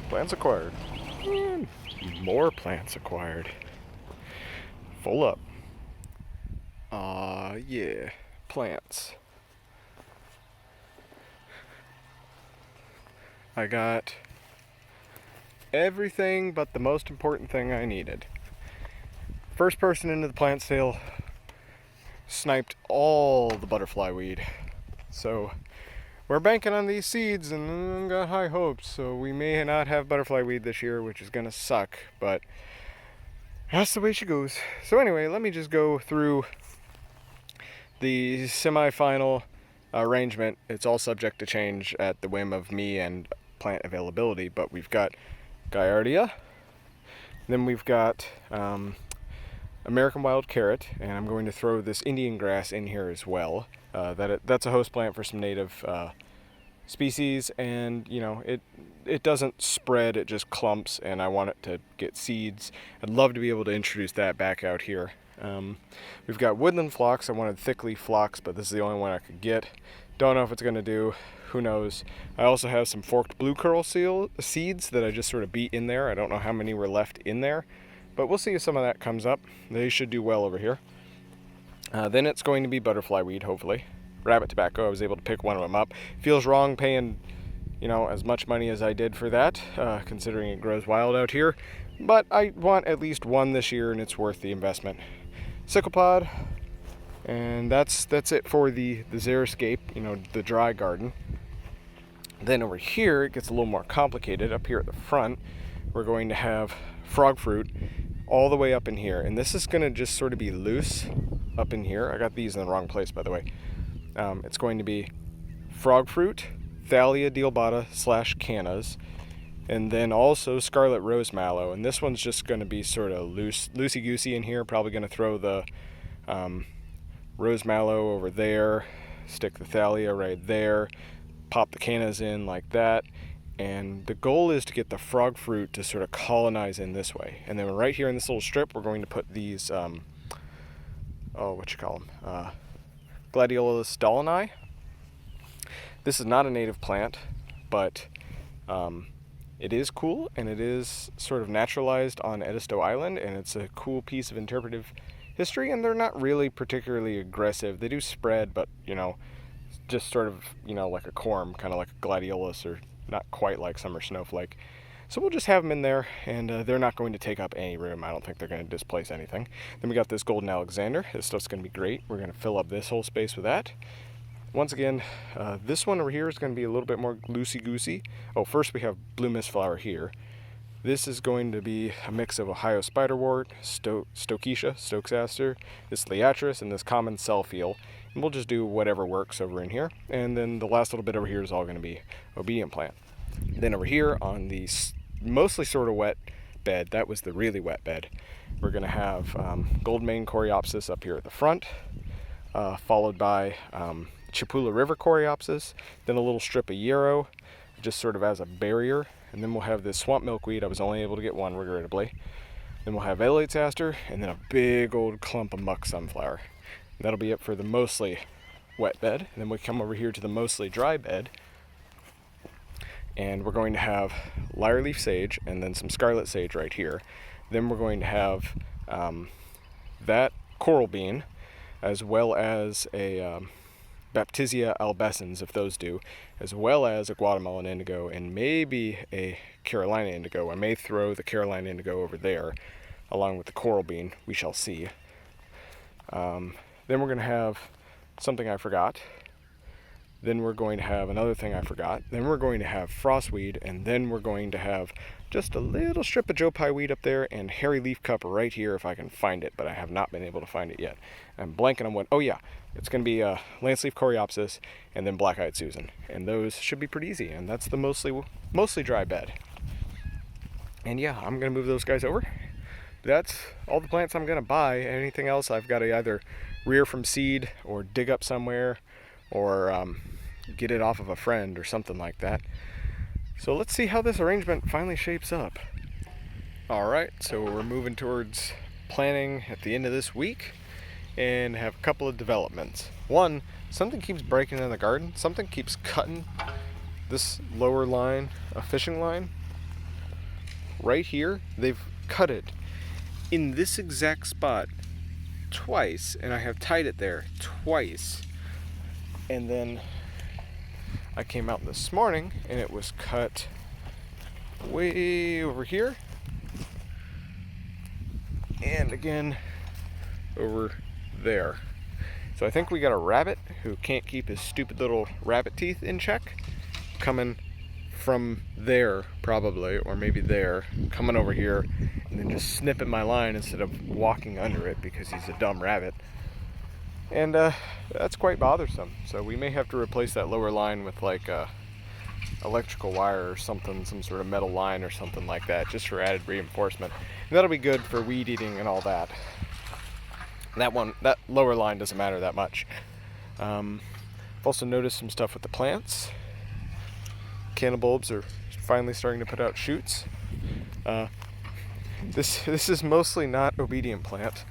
Plants acquired. And more plants acquired. Full up. Yeah. Plants. I got everything but the most important thing I needed. First person into the plant sale sniped all the butterfly weed. So we're banking on these seeds and got high hopes. So we may not have butterfly weed this year, which is gonna suck, but that's the way she goes. So anyway, let me just go through the semi-final arrangement. It's all subject to change at the whim of me and plant availability, but we've got Gaillardia, then we've got American Wild Carrot, and I'm going to throw this Indian grass in here as well. That's a host plant for some native species, and you know, it doesn't spread, it just clumps, and I want it to get seeds. I'd love to be able to introduce that back out here. We've got woodland phlox. I wanted thickleaf phlox, but this is the only one I could get. Don't know if it's going to do. Who knows? I also have some forked blue curl seeds that I just sort of beat in there. I don't know how many were left in there, but we'll see if some of that comes up. They should do well over here. Then it's going to be butterfly weed, hopefully. Rabbit tobacco, I was able to pick one of them up. Feels wrong paying, you know, as much money as I did for that, considering it grows wild out here. But I want at least one this year, and it's worth the investment. Sickle pod, and that's it for the xeriscape, you know, the dry garden. Then over here, it gets a little more complicated. Up here at the front, we're going to have frog fruit all the way up in here. And this is going to just sort of be loose up in here. I got these in the wrong place, by the way. It's going to be frog fruit, Thalia dealbata / cannas, and then also scarlet rose mallow. And this one's just going to be sort of loosey-goosey in here. Probably going to throw the rose mallow over there, stick the Thalia right there, pop the cannas in like that, and the goal is to get the frog fruit to sort of colonize in this way. And then right here in this little strip, we're going to put these, Gladiolus dollini. This is not a native plant, but it is cool, and it is sort of naturalized on Edisto Island, and it's a cool piece of interpretive history, and they're not really particularly aggressive. They do spread, but, you know, just sort of, you know, like a corm, kind of like a gladiolus, or not quite like summer snowflake. So we'll just have them in there, and they're not going to take up any room. I don't think they're going to displace anything. Then we got this golden Alexander. This stuff's going to be great. We're going to fill up this whole space with that. Once again, this one over here is going to be a little bit more loosey-goosey. Oh, first we have blue mist flower here. This is going to be a mix of Ohio spiderwort, Stokecia, Stokes aster, this Liatris, and this common cellfield. And we'll just do whatever works over in here. And then the last little bit over here is all going to be obedient plant. Then over here on the mostly sort of wet bed, that was the really wet bed, we're going to have gold mane coreopsis up here at the front, followed by Chipula River coreopsis, then a little strip of yarrow, just sort of as a barrier, and then we'll have this swamp milkweed. I was only able to get one, regrettably. Then we'll have Elates aster, and then a big old clump of muck sunflower. And that'll be it for the mostly wet bed. And then we come over here to the mostly dry bed, and we're going to have lyre leaf sage and then some scarlet sage right here. Then we're going to have that coral bean, as well as a Baptisia albescens, if those do, as well as a Guatemalan indigo and maybe a Carolina indigo. I may throw the Carolina indigo over there along with the coral bean. We shall see. Then we're going to have something I forgot. Then we're going to have another thing I forgot. Then we're going to have frostweed, and then we're going to have just a little strip of Joe Pye weed up there and Hairy Leafcup right here if I can find it, but I have not been able to find it yet. I'm blanking on what. Oh yeah, it's going to be lance leaf coreopsis and then black-eyed Susan, and those should be pretty easy. And that's the mostly dry bed. And yeah, I'm going to move those guys over. That's all the plants I'm going to buy. Anything else I've got to either rear from seed or dig up somewhere, or get it off of a friend or something like that. So let's see how this arrangement finally shapes up. Alright, so we're moving towards planning at the end of this week and have a couple of developments. One, something keeps breaking in the garden. Something keeps cutting this lower line, a fishing line. right here, they've cut it in this exact spot twice, and I have tied it there twice. And then I came out this morning and it was cut way over here, and again over there. So I think we got a rabbit who can't keep his stupid little rabbit teeth in check, coming from there probably, or maybe there, coming over here and then just snipping my line instead of walking under it because he's a dumb rabbit. And that's quite bothersome. So we may have to replace that lower line with like a electrical wire or something, some sort of metal line or something like that, just for added reinforcement. And that'll be good for weed eating and all that. That lower line doesn't matter that much. I've also noticed some stuff with the plants. Cannabulbs are finally starting to put out shoots. This is mostly not obedient plant.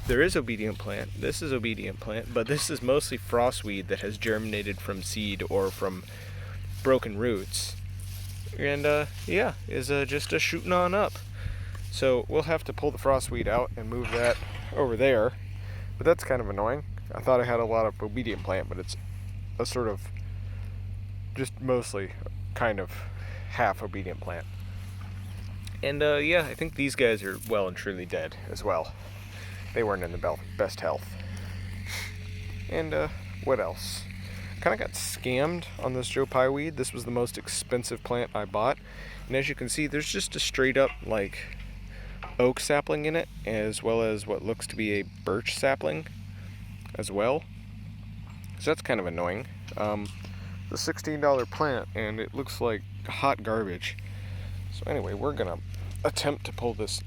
There is obedient plant. This is obedient plant, but this is mostly frostweed that has germinated from seed or from broken roots. And yeah, is just a shooting on up. So we'll have to pull the frostweed out and move that over there. But that's kind of annoying. I thought I had a lot of obedient plant, but it's a sort of just mostly kind of half obedient plant. And yeah, I think these guys are well and truly dead as well. They weren't in the best health. And what else? Kind of got scammed on this Joe Pye weed. This was the most expensive plant I bought. And as you can see, there's just a straight up like oak sapling in it, as well as what looks to be a birch sapling as well. So that's kind of annoying. The $16 plant, and it looks like hot garbage. So anyway, we're gonna attempt to pull this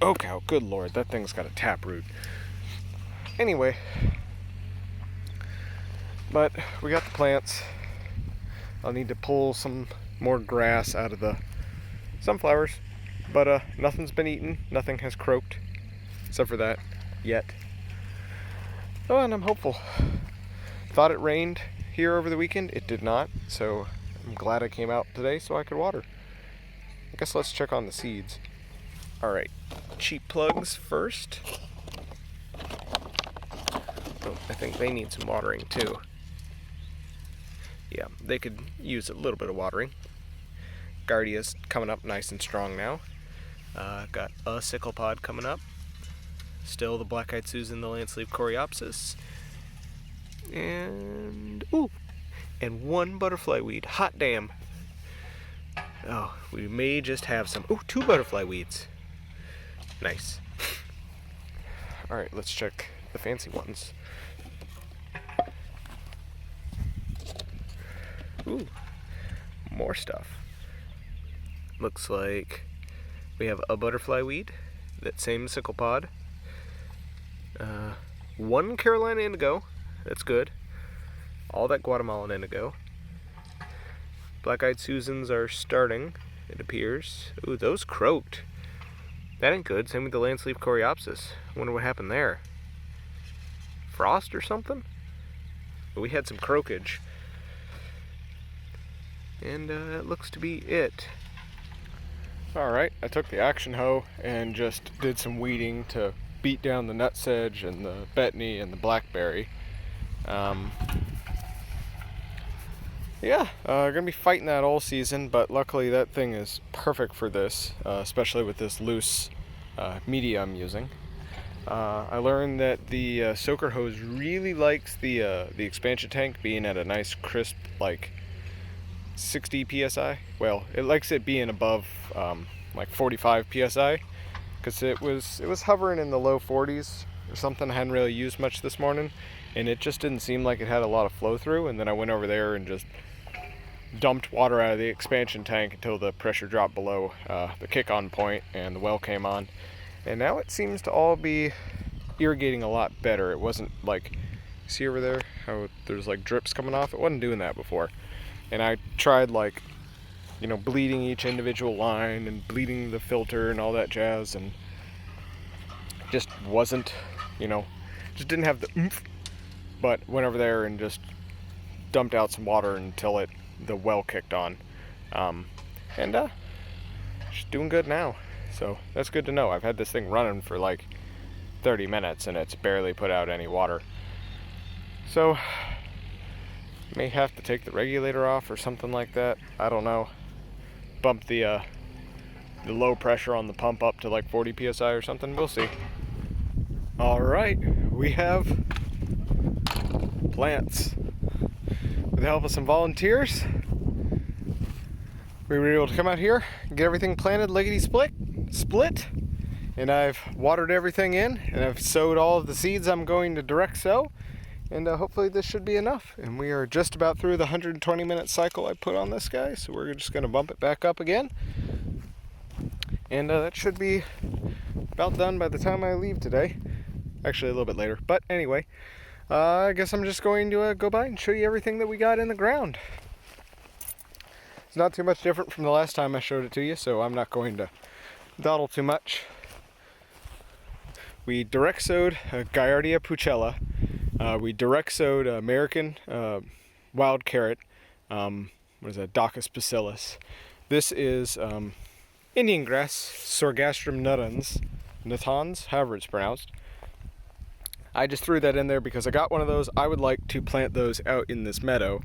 oak out. Good lord, that thing's got a taproot. Anyway, but we got the plants. I'll need to pull some more grass out of the sunflowers, but nothing's been eaten, nothing has croaked, except for that, yet. Oh, and I'm hopeful. Thought it rained here over the weekend. It did not, so I'm glad I came out today so I could water. I guess let's check on the seeds. Alright, cheap plugs first. Oh, I think they need some watering too. Yeah, they could use a little bit of watering. Guardia's coming up nice and strong now. Got a sickle pod coming up. Still the black-eyed Susan, the lance-leaf coreopsis. And one butterfly weed. Hot damn. Oh, we may just have some. Oh, 2 butterfly weeds. Nice. Alright, let's check the fancy ones. Ooh, more stuff. Looks like we have a butterfly weed, that same sickle pod. 1 Carolina indigo, that's good. All that Guatemalan indigo. Black-eyed Susans are starting, it appears. Ooh, those croaked. That ain't good. Same with the lance-leaf coreopsis. I wonder what happened there. Frost or something? But we had some croakage. And that looks to be it. Alright, I took the action hoe and just did some weeding to beat down the nutsedge and the betony and the blackberry. Yeah, gonna be fighting that all season, but luckily that thing is perfect for this, especially with this loose media I'm using. I learned that the soaker hose really likes the expansion tank being at a nice crisp, like 60 psi. Well, it likes it being above like 45 psi, because it was hovering in the low 40s or something. I hadn't really used much this morning, and it just didn't seem like it had a lot of flow through. And then I went over there and just dumped water out of the expansion tank until the pressure dropped below the kick-on point and the well came on. And now it seems to all be irrigating a lot better. It wasn't like, see over there how there's like drips coming off? It wasn't doing that before. And I tried like, you know, bleeding each individual line and bleeding the filter and all that jazz, and just wasn't, you know, just didn't have the oomph. But went over there and just dumped out some water until the well kicked on. And she's doing good now. So that's good to know. I've had this thing running for like 30 minutes and it's barely put out any water. So may have to take the regulator off or something like that. I don't know. Bump the low pressure on the pump up to like 40 psi or something. We'll see. All right, we have plants. With the help of some volunteers, we were able to come out here and get everything planted lickety split. And I've watered everything in, and I've sowed all of the seeds I'm going to direct sow. And hopefully this should be enough. And we are just about through the 120-minute cycle I put on this guy, so we're just going to bump it back up again. And that should be about done by the time I leave today. Actually, a little bit later. But anyway, I guess I'm just going to go by and show you everything that we got in the ground. It's not too much different from the last time I showed it to you, so I'm not going to dawdle too much. We direct sowed Gaillardia puchella. We direct sowed American wild carrot. What is that? Docus bacillus. This is Indian grass, Sorghastrum nutans, however it's pronounced. I just threw that in there because I got one of those. I would like to plant those out in this meadow.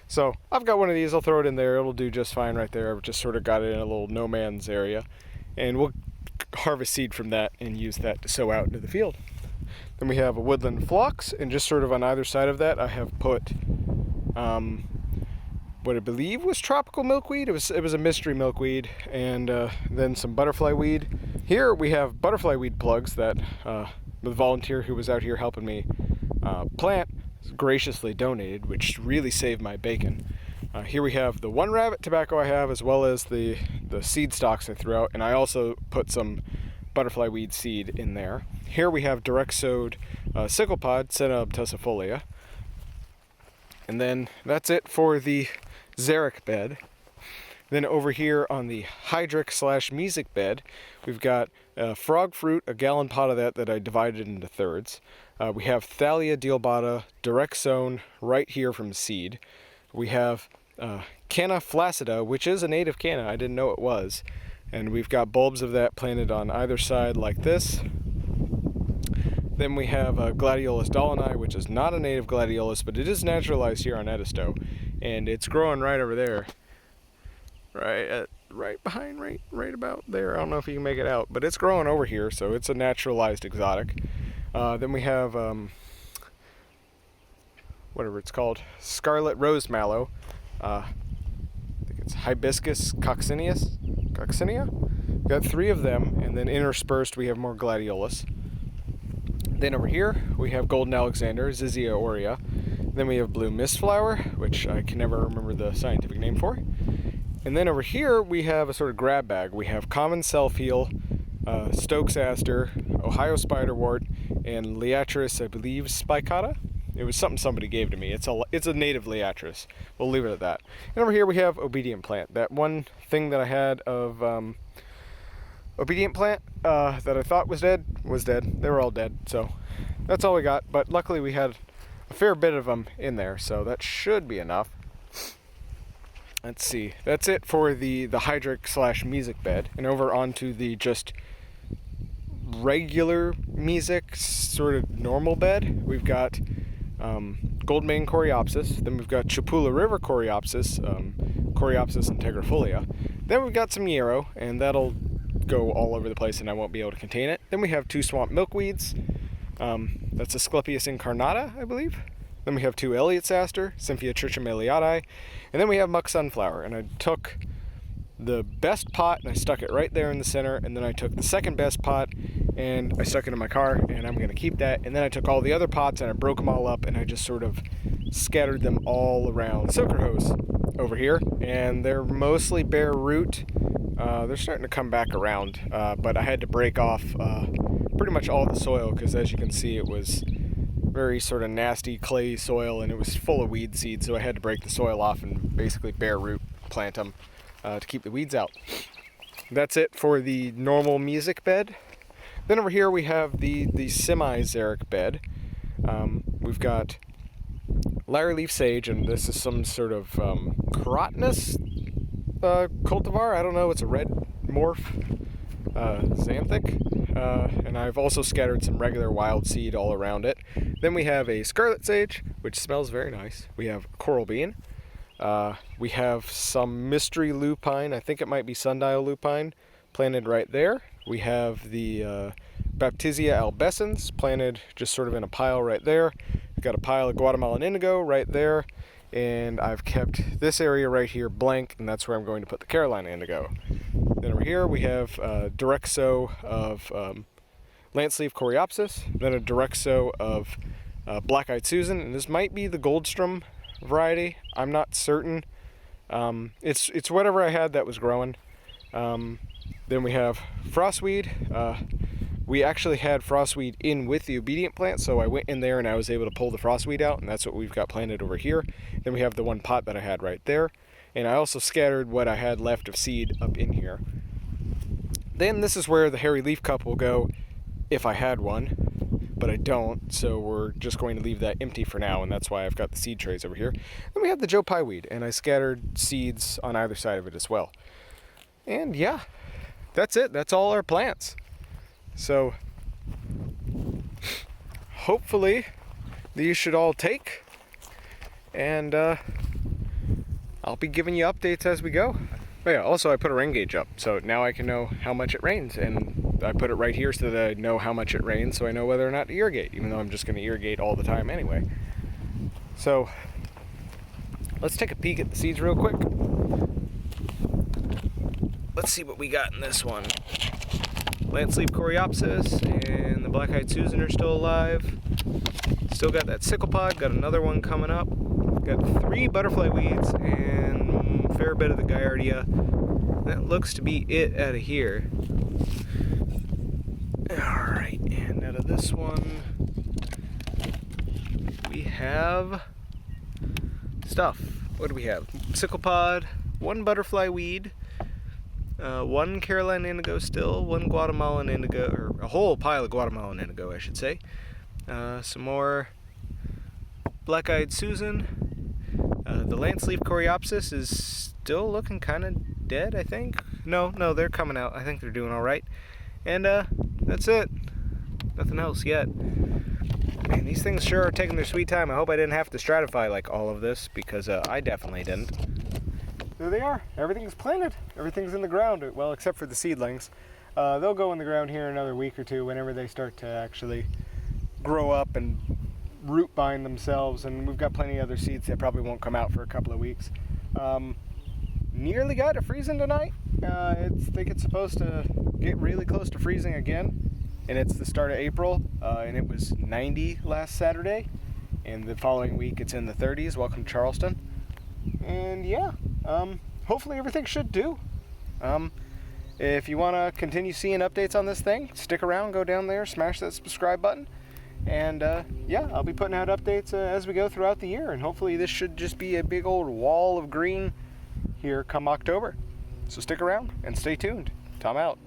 So I've got one of these. I'll throw it in there. It'll do just fine right there. I've just sort of got it in a little no man's area. And we'll harvest seed from that and use that to sow out into the field. Then we have a woodland phlox, and just sort of on either side of that I have put what I believe was tropical milkweed. It was a mystery milkweed, and then some butterfly weed. Here we have butterfly weed plugs that the volunteer who was out here helping me plant graciously donated, which really saved my bacon. Here we have the one rabbit tobacco I have, as well as the seed stalks I threw out, and I also put some butterfly weed seed in there. Here we have direct sowed sickle pod, Senna obtusifolia. And then that's it for the xeric bed. Then over here on the hydric / mesic bed, we've got frog fruit, a gallon pot of that I divided into thirds. We have Thalia dealbata, direct sown right here from seed. We have Canna flaccida, which is a native canna. I didn't know it was. And we've got bulbs of that planted on either side like this. Then we have Gladiolus dollini, which is not a native gladiolus, but it is naturalized here on Edisto. And it's growing right over there. Right behind, right about there. I don't know if you can make it out, but it's growing over here, so it's a naturalized exotic. Then we have whatever it's called, scarlet rose mallow. I think it's Hibiscus coccinea. We've got 3 of them, and then interspersed we have more gladiolus. Then over here we have golden alexander, Zizia aurea. Then we have blue mistflower, which I can never remember the scientific name for. And then over here we have a sort of grab bag. We have common self-heal, Stokes aster, Ohio spiderwort, and Liatris, I believe, spicata. It was something somebody gave to me. It's a native Liatris. We'll leave it at that. And over here we have obedient plant. That one thing that I had of obedient plant that I thought was dead. They were all dead. So that's all we got. But luckily we had a fair bit of them in there, so that should be enough. Let's see. That's it for the hydric / mesic bed. And over onto the just regular mesic, sort of normal bed, we've got Goldmane coreopsis. Then we've got Chapula River coreopsis, Coreopsis integrifolia. Then we've got some yarrow, and that'll go all over the place and I won't be able to contain it. Then we have 2 swamp milkweeds. That's Asclepias incarnata, I believe. Then we have 2 Elliot's aster, Symphia trichomeliae. And then we have muck sunflower. And I took the best pot and I stuck it right there in the center. And then I took the second best pot and I stuck it in my car, and I'm going to keep that. And then I took all the other pots and I broke them all up and I just sort of scattered them all around Silker Hose over here. And they're mostly bare root. They're starting to come back around, but I had to break off pretty much all the soil because, as you can see, it was very sort of nasty clay soil and it was full of weed seed, so I had to break the soil off and basically bare root plant them to keep the weeds out. That's it for the normal mesic bed. Then over here we have the semi-xeric bed. We've got Hairy leaf sage, and this is some sort of Carotinus cultivar. I don't know, it's a red morph xanthic, and I've also scattered some regular wild seed all around it. Then we have a scarlet sage, which smells very nice. We have coral bean. We have some mystery lupine, I think it might be sundial lupine, planted right there. We have the Baptisia albescens planted just sort of in a pile right there. We've got a pile of Guatemalan indigo right there, and I've kept this area right here blank, and that's where I'm going to put the Carolina indigo. Then over here we have a direct sow of lance leaf coreopsis, then a direct sow of black-eyed Susan, and this might be the Goldstrom variety. I'm not certain. It's whatever I had that was growing. Then we have frostweed. We actually had frostweed in with the obedient plant, so I went in there and I was able to pull the frostweed out, and that's what we've got planted over here. Then we have the one pot that I had right there, and I also scattered what I had left of seed up in here. Then this is where the Hairy Leafcup will go if I had one, but I don't, so we're just going to leave that empty for now, and that's why I've got the seed trays over here. Then we have the Joe Pye weed, and I scattered seeds on either side of it as well. And yeah, that's it. That's all our plants. So hopefully these should all take, and I'll be giving you updates as we go. But yeah, also I put a rain gauge up, so now I can know how much it rains, and I put it right here so that I know how much it rains, so I know whether or not to irrigate, even though I'm just going to irrigate all the time anyway. So let's take a peek at the seeds real quick. Let's see what we got in this one. Lance leaf coreopsis and the black-eyed Susan are still alive. Still got that sickle pod, got another one coming up. Got 3 butterfly weeds and a fair bit of the Gaillardia. That looks to be it out of here. Alright, and out of this one, we have stuff. What do we have? Sickle pod, 1 butterfly weed, 1 Carolina indigo still, 1 Guatemalan indigo, or a whole pile of Guatemalan indigo, I should say. Some more black-eyed Susan. The lance leaf coreopsis is still looking kind of dead, I think. No, they're coming out. I think they're doing all right. And that's it. Nothing else yet. Man, these things sure are taking their sweet time. I hope I didn't have to stratify like all of this, because I definitely didn't. There they are. Everything's planted. Everything's in the ground. Well, except for the seedlings. They'll go in the ground here in another week or two whenever they start to actually grow up and root bind themselves. And we've got plenty of other seeds that probably won't come out for a couple of weeks. Nearly got to freezing tonight. I think it's supposed to get really close to freezing again. And it's the start of April. And it was 90 last Saturday. And the following week it's in the 30s. Welcome to Charleston. And yeah, hopefully everything should do. If you want to continue seeing updates on this thing, stick around, go down there, smash that subscribe button, and yeah, I'll be putting out updates as we go throughout the year, and hopefully this should just be a big old wall of green here come October. So stick around and stay tuned. Tom out.